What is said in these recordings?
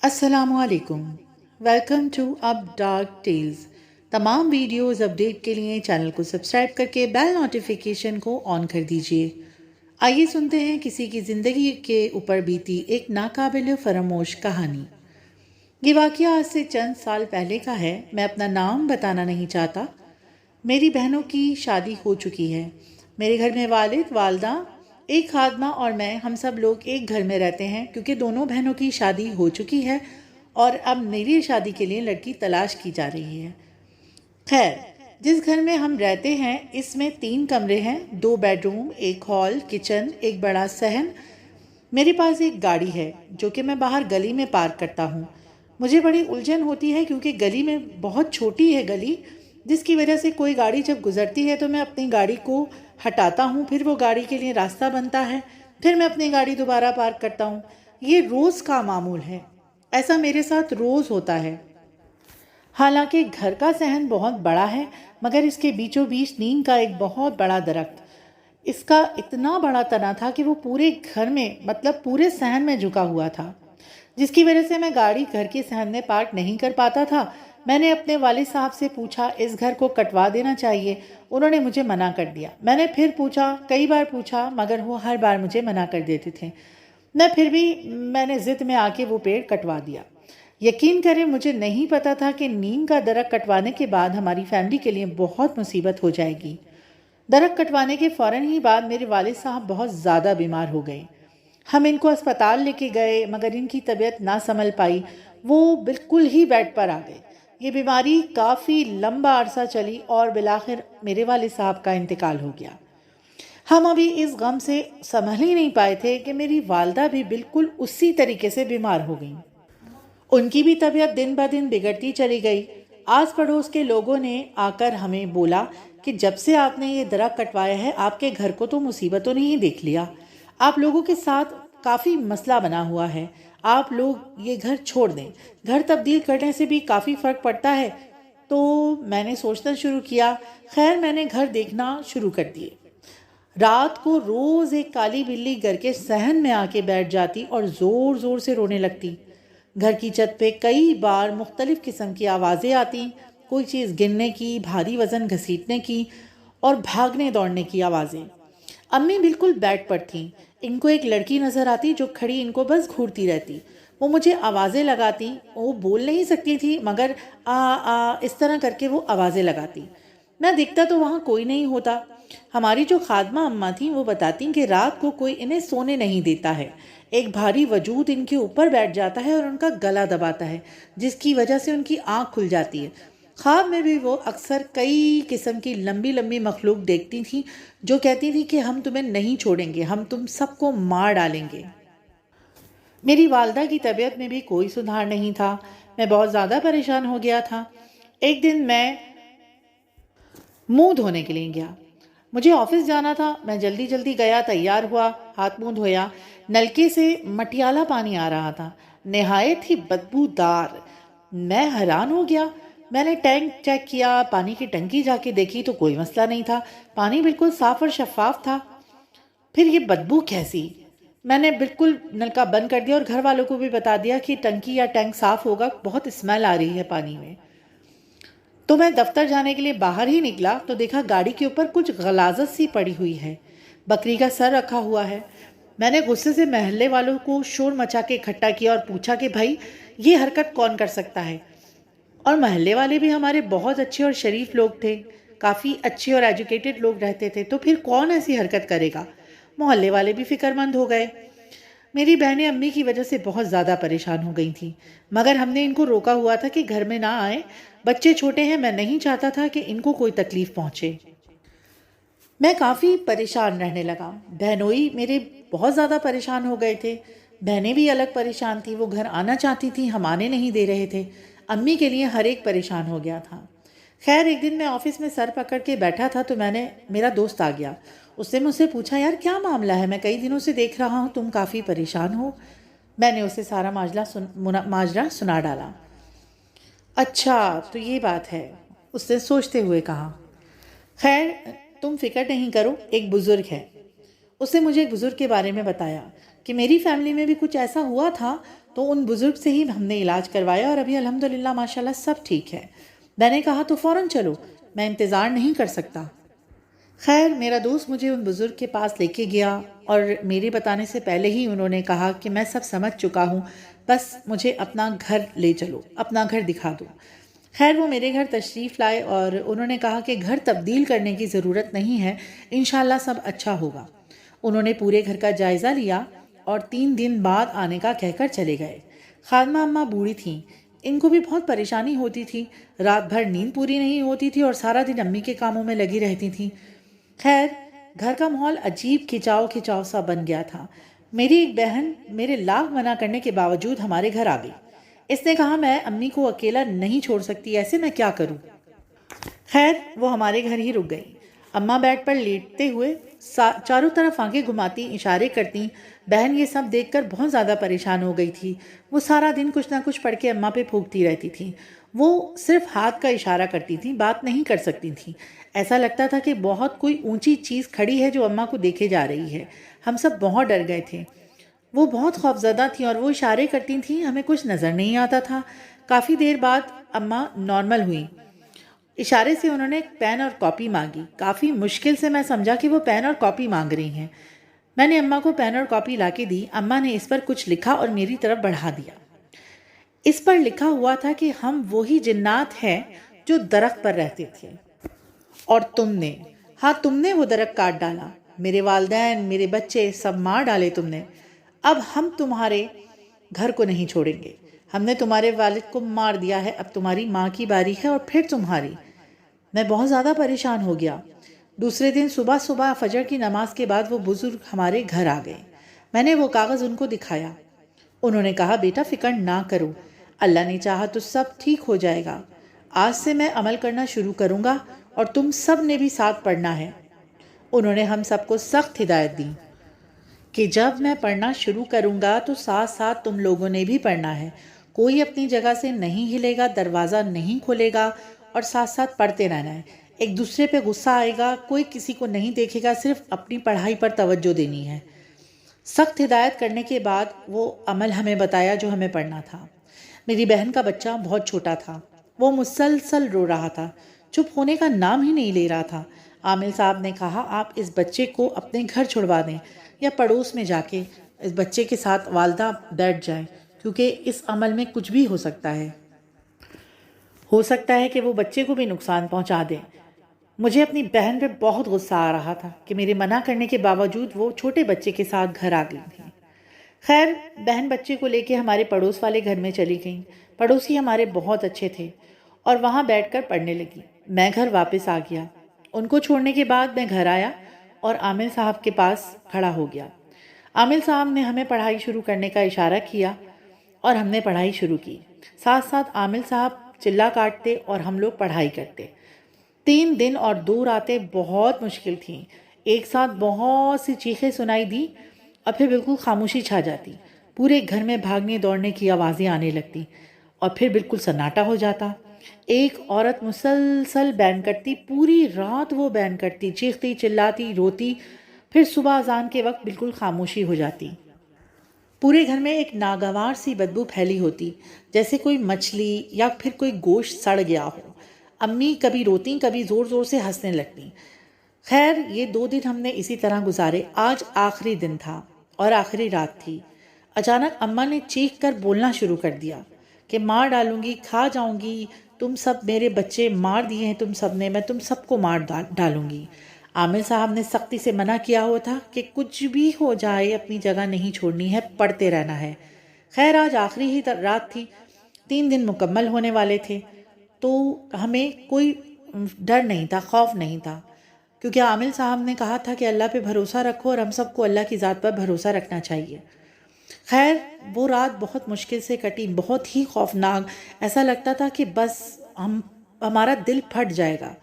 السلام علیکم، welcome to اب ڈارک ٹیلز۔ تمام ویڈیوز اپڈیٹ کے لیے چینل کو سبسکرائب کر کے بیل نوٹیفیکیشن کو آن کر دیجیے۔ آئیے سنتے ہیں کسی کی زندگی کے اوپر بیتی ایک ناقابل فراموش کہانی۔ یہ واقعہ آج سے چند سال پہلے کا ہے۔ میں اپنا نام بتانا نہیں چاہتا۔ میری بہنوں کی شادی ہو چکی ہے۔ میرے گھر میں والد، والدہ، ایک خادمہ اور میں، ہم سب لوگ ایک گھر میں رہتے ہیں کیونکہ دونوں بہنوں کی شادی ہو چکی ہے اور اب میری شادی کے لیے لڑکی تلاش کی جا رہی ہے۔ خیر، جس گھر میں ہم رہتے ہیں اس میں 3 کمرے ہیں، 2 بیڈ روم، ایک ہال، کچن، ایک بڑا صحن۔ میرے پاس ایک گاڑی ہے جو کہ میں باہر گلی میں پارک کرتا ہوں۔ مجھے بڑی الجھن ہوتی ہے کیونکہ گلی میں بہت چھوٹی ہے گلی، جس کی وجہ سے کوئی گاڑی جب گزرتی ہے تو میں اپنی گاڑی کو ہٹاتا ہوں، پھر وہ گاڑی کے لیے راستہ بنتا ہے، پھر میں اپنی گاڑی دوبارہ پارک کرتا ہوں۔ یہ روز کا معمول ہے، ایسا میرے ساتھ روز ہوتا ہے۔ حالانکہ گھر کا صحن بہت بڑا ہے مگر اس کے بیچوں بیچ نیم کا ایک بہت بڑا درخت، اس کا اتنا بڑا تنا تھا کہ وہ پورے گھر میں مطلب پورے صحن میں جھکا ہوا تھا، جس کی وجہ سے میں گاڑی گھر کے صحن میں پارک نہیں کر پاتا تھا۔ میں نے اپنے والد صاحب سے پوچھا اس گھر کو کٹوا دینا چاہیے، انہوں نے مجھے منع کر دیا۔ میں نے پھر پوچھا، کئی بار پوچھا مگر وہ ہر بار مجھے منع کر دیتے تھے۔ میں نے ضد میں آ کے وہ پیڑ کٹوا دیا۔ یقین کریں مجھے نہیں پتا تھا کہ نیم کا درخت کٹوانے کے بعد ہماری فیملی کے لیے بہت مصیبت ہو جائے گی۔ درخت کٹوانے کے فوراً ہی بعد میرے والد صاحب بہت زیادہ بیمار ہو گئے۔ ہم ان کو اسپتال لے کے گئے مگر ان کی طبیعت نہ سنبھل پائی، وہ بالکل ہی بیڈ پر آ گئے۔ یہ بیماری کافی لمبا عرصہ چلی اور بالآخر میرے والد صاحب کا انتقال ہو گیا۔ ہم ابھی اس غم سے سنبھل ہی نہیں پائے تھے کہ میری والدہ بھی بالکل اسی طریقے سے بیمار ہو گئیں۔ ان کی بھی طبیعت دن بہ دن بگڑتی چلی گئی۔ آس پڑوس کے لوگوں نے آ کر ہمیں بولا کہ جب سے آپ نے یہ درخت کٹوایا ہے آپ کے گھر کو تو مصیبتوں نے ہی دیکھ لیا، آپ لوگوں کے ساتھ کافی مسئلہ بنا ہوا ہے، آپ لوگ یہ گھر چھوڑ دیں، گھر تبدیل کرنے سے بھی کافی فرق پڑتا ہے۔ تو میں نے سوچنا شروع کیا۔ خیر میں نے گھر دیکھنا شروع کر دیے۔ رات کو روز ایک کالی بلی گھر کے صحن میں آ کے بیٹھ جاتی اور زور زور سے رونے لگتی۔ گھر کی چھت پہ کئی بار مختلف قسم کی آوازیں آتی، کوئی چیز گرنے کی، بھاری وزن گھسیٹنے کی اور بھاگنے دوڑنے کی آوازیں۔ امی بالکل بیڈ پر تھیں، ان کو ایک لڑکی نظر آتی جو کھڑی ان کو بس گھورتی رہتی۔ وہ مجھے آوازیں لگاتی، وہ بول نہیں سکتی تھی مگر آ آ اس طرح کر کے وہ آوازیں لگاتی۔ میں دیکھتا تو وہاں کوئی نہیں ہوتا۔ ہماری جو خادمہ اماں تھیں وہ بتاتی کہ رات کو کوئی انہیں سونے نہیں دیتا ہے، ایک بھاری وجود ان کے اوپر بیٹھ جاتا ہے اور ان کا گلا دباتا ہے جس کی وجہ سے ان کی آنکھ کھل جاتی ہے۔ خواب میں بھی وہ اکثر کئی قسم کی لمبی لمبی مخلوق دیکھتی تھیں جو کہتی تھی کہ ہم تمہیں نہیں چھوڑیں گے، ہم تم سب کو مار ڈالیں گے۔ میری والدہ کی طبیعت میں بھی کوئی سدھار نہیں تھا، میں بہت زیادہ پریشان ہو گیا تھا۔ ایک دن میں منہ دھونے کے لیے گیا، مجھے آفس جانا تھا، میں جلدی جلدی گیا، تیار ہوا، ہاتھ منہ دھویا۔ نلکے سے مٹیالہ پانی آ رہا تھا، نہایت ہی بدبودار۔ میں حیران ہو گیا۔ میں نے ٹینک چیک کیا، پانی کی ٹنکی جا کے دیکھی تو کوئی مسئلہ نہیں تھا، پانی بالکل صاف اور شفاف تھا۔ پھر یہ بدبو کیسی؟ میں نے بالکل نلکا بند کر دیا اور گھر والوں کو بھی بتا دیا کہ ٹنکی یا ٹینک صاف ہوگا، بہت اسمیل آ رہی ہے پانی میں۔ تو میں دفتر جانے کے لیے باہر ہی نکلا تو دیکھا گاڑی کے اوپر کچھ غلاظت سی پڑی ہوئی ہے، بکری کا سر رکھا ہوا ہے۔ میں نے غصے سے محلے والوں کو شور مچا کے اکٹھا کیا اور پوچھا کہ بھائی یہ حرکت کون کر سکتا ہے؟ اور محلے والے بھی ہمارے بہت اچھے اور شریف لوگ تھے، کافی اچھے اور ایجوکیٹڈ لوگ رہتے تھے، تو پھر کون ایسی حرکت کرے گا؟ محلے والے بھی فکر مند ہو گئے۔ میری بہنیں امی کی وجہ سے بہت زیادہ پریشان ہو گئی تھیں مگر ہم نے ان کو روکا ہوا تھا کہ گھر میں نہ آئیں، بچے چھوٹے ہیں، میں نہیں چاہتا تھا کہ ان کو کوئی تکلیف پہنچے۔ میں کافی پریشان رہنے لگا، بہنوئی میرے بہت زیادہ پریشان ہو گئے تھے، بہنیں بھی الگ پریشان تھیں، وہ گھر آنا چاہتی تھیں، ہم آنے نہیں دے رہے تھے، امی کے لیے ہر ایک پریشان ہو گیا تھا۔ خیر ایک دن میں آفس میں سر پکڑ کے بیٹھا تھا تو میرا دوست آ گیا، اس نے مجھ سے پوچھا یار کیا معاملہ ہے، میں کئی دنوں سے دیکھ رہا ہوں تم کافی پریشان ہو۔ میں نے اسے سارا ماجرا سنا ڈالا۔ اچھا تو یہ بات ہے، اس نے سوچتے ہوئے کہا۔ خیر تم فکر نہیں کرو، ایک بزرگ ہے، اس نے مجھے ایک بزرگ کے بارے میں بتایا کہ میری فیملی میں بھی کچھ ایسا ہوا تھا تو ان بزرگ سے ہی ہم نے علاج کروایا اور ابھی الحمدللہ ماشاءاللہ سب ٹھیک ہے۔ میں نے کہا تو فوراً چلو، میں انتظار نہیں کر سکتا۔ خیر میرا دوست مجھے ان بزرگ کے پاس لے کے گیا اور میرے بتانے سے پہلے ہی انہوں نے کہا کہ میں سب سمجھ چکا ہوں، بس مجھے اپنا گھر لے چلو، اپنا گھر دکھا دو۔ خیر وہ میرے گھر تشریف لائے اور انہوں نے کہا کہ گھر تبدیل کرنے کی ضرورت نہیں ہے، انشاءاللہ سب اچھا ہوگا۔ انہوں نے پورے گھر کا جائزہ لیا اور 3 دن بعد آنے کا کہہ کر چلے گئے۔ خادمہ اماں بوڑھی تھیں، ان کو بھی بہت پریشانی ہوتی تھی، رات بھر نیند پوری نہیں ہوتی تھی اور سارا دن امی کے کاموں میں لگی رہتی تھیں۔ خیر گھر کا ماحول عجیب کھچاؤ سا بن گیا تھا۔ میری ایک بہن میرے لاکھ منع کرنے کے باوجود ہمارے گھر آ گئی۔ اس نے کہا میں امی کو اکیلا نہیں چھوڑ سکتی، ایسے میں کیا کروں؟ خیر وہ ہمارے گھر ہی رک گئی۔ اماں بیڈ پر لیٹتے ہوئے چاروں طرف آنکھیں گھماتی، اشارے کرتی۔ بہن یہ سب دیکھ کر بہت زیادہ پریشان ہو گئی تھی۔ وہ سارا دن کچھ نہ کچھ پڑھ کے اماں پہ پھونکتی رہتی تھی۔ وہ صرف ہاتھ کا اشارہ کرتی تھی، بات نہیں کر سکتی تھی۔ ایسا لگتا تھا کہ بہت کوئی اونچی چیز کھڑی ہے جو اماں کو دیکھے جا رہی ہے۔ ہم سب بہت ڈر گئے تھے۔ وہ بہت خوفزدہ تھیں اور وہ اشارے کرتی تھیں، ہمیں کچھ نظر نہیں آتا تھا۔ کافی دیر بعد اماں نارمل ہوئیں۔ اشارے سے انہوں نے ایک پین اور کاپی مانگی۔ کافی مشکل سے میں سمجھا کہ وہ پین اور کاپی مانگ رہی ہیں۔ میں نے اماں کو پین اور کاپی لا کے دی۔ اماں نے اس پر کچھ لکھا اور میری طرف بڑھا دیا۔ اس پر لکھا ہوا تھا کہ ہم وہی جنات ہیں جو درخت پر رہتے تھے اور تم نے وہ درخت کاٹ ڈالا، میرے والدین، میرے بچے سب مار ڈالے تم نے۔ اب ہم تمہارے گھر کو نہیں چھوڑیں گے۔ ہم نے تمہارے والد کو مار دیا ہے، اب تمہاری ماں کی باری ہے اور پھر تمہاری۔ میں بہت زیادہ پریشان ہو گیا۔ دوسرے دن صبح فجر کی نماز کے بعد وہ بزرگ ہمارے گھر آ گئے۔ میں نے وہ کاغذ ان کو دکھایا۔ انہوں نے کہا بیٹا فکر نہ کرو، اللہ نے چاہا تو سب ٹھیک ہو جائے گا۔ آج سے میں عمل کرنا شروع کروں گا اور تم سب نے بھی ساتھ پڑھنا ہے۔ انہوں نے ہم سب کو سخت ہدایت دی کہ جب میں پڑھنا شروع کروں گا تو ساتھ ساتھ تم لوگوں نے بھی پڑھنا ہے۔ کوئی اپنی جگہ سے نہیں ہلے گا، دروازہ نہیں کھولے گا اور ساتھ ساتھ پڑھتے رہنا ہے۔ ایک دوسرے پہ غصہ آئے گا، کوئی کسی کو نہیں دیکھے گا، صرف اپنی پڑھائی پر توجہ دینی ہے۔ سخت ہدایت کرنے کے بعد وہ عمل ہمیں بتایا جو ہمیں پڑھنا تھا۔ میری بہن کا بچہ بہت چھوٹا تھا، وہ مسلسل رو رہا تھا، چپ ہونے کا نام ہی نہیں لے رہا تھا۔ عامل صاحب نے کہا آپ اس بچے کو اپنے گھر چھڑوا دیں یا پڑوس میں جا کے اس بچے کے ساتھ والدہ بیٹھ جائیں، کیونکہ اس عمل میں کچھ بھی ہو سکتا ہے کہ وہ بچے کو بھی نقصان پہنچا دیں۔ مجھے اپنی بہن پہ بہت غصہ آ رہا تھا کہ میرے منع کرنے کے باوجود وہ چھوٹے بچے کے ساتھ گھر آ گئی تھی۔ خیر بہن بچے کو لے کے ہمارے پڑوس والے گھر میں چلی گئیں۔ پڑوسی ہمارے بہت اچھے تھے اور وہاں بیٹھ کر پڑھنے لگی۔ میں گھر واپس آ گیا۔ ان کو چھوڑنے کے بعد میں گھر آیا اور عامل صاحب کے پاس کھڑا ہو گیا۔ عامل صاحب نے ہمیں پڑھائی شروع کرنے کا اشارہ کیا اور ہم نے پڑھائی شروع کی۔ ساتھ ساتھ عامل صاحب چلا کاٹتے اور ہم لوگ پڑھائی کرتے۔ 3 دن اور 2 راتیں بہت مشکل تھیں۔ ایک ساتھ بہت سی چیخیں سنائی دی اور پھر بالکل خاموشی چھا جاتی۔ پورے گھر میں بھاگنے دوڑنے کی آوازیں آنے لگتی اور پھر بالکل سناٹا ہو جاتا۔ ایک عورت مسلسل بین کرتی، پوری رات وہ بین کرتی، چیختی چلاتی روتی، پھر صبح اذان کے وقت بالکل خاموشی ہو جاتی۔ پورے گھر میں ایک ناگوار سی بدبو پھیلی ہوتی، جیسے کوئی مچھلی یا پھر کوئی گوشت سڑ گیا ہو۔ امی کبھی روتی، کبھی زور زور سے ہنسنے لگتی۔ خیر یہ 2 دن ہم نے اسی طرح گزارے۔ آج آخری دن تھا اور آخری رات تھی۔ اچانک اماں نے چیخ کر بولنا شروع کر دیا کہ مار ڈالوں گی، کھا جاؤں گی، تم سب میرے بچے مار دیے ہیں تم سب نے، میں تم سب کو مار ڈالوں گی۔ عامل صاحب نے سختی سے منع کیا ہوا تھا کہ کچھ بھی ہو جائے اپنی جگہ نہیں چھوڑنی ہے، پڑھتے رہنا ہے۔ خیر آج آخری ہی رات تھی، 3 دن مکمل ہونے والے تھے، تو ہمیں کوئی ڈر نہیں تھا، خوف نہیں تھا، کیونکہ عامل صاحب نے کہا تھا کہ اللہ پہ بھروسہ رکھو اور ہم سب کو اللہ کی ذات پر بھروسہ رکھنا چاہیے۔ خیر وہ رات بہت مشکل سے کٹی، بہت ہی خوفناک۔ ایسا لگتا تھا کہ بس ہمارا دل پھٹ جائے گا۔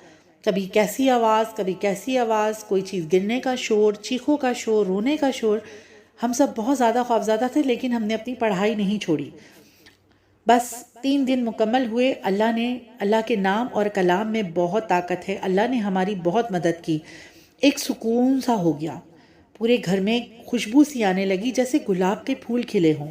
کبھی کیسی آواز، کبھی کیسی آواز، کوئی چیز گرنے کا شور، چیخوں کا شور، رونے کا شور۔ ہم سب بہت زیادہ خوفزدہ تھے، لیکن ہم نے اپنی پڑھائی نہیں چھوڑی۔ بس 3 دن مکمل ہوئے۔ اللہ کے نام اور کلام میں بہت طاقت ہے۔ اللہ نے ہماری بہت مدد کی۔ ایک سکون سا ہو گیا، پورے گھر میں خوشبو سی آنے لگی جیسے گلاب کے پھول کھلے ہوں۔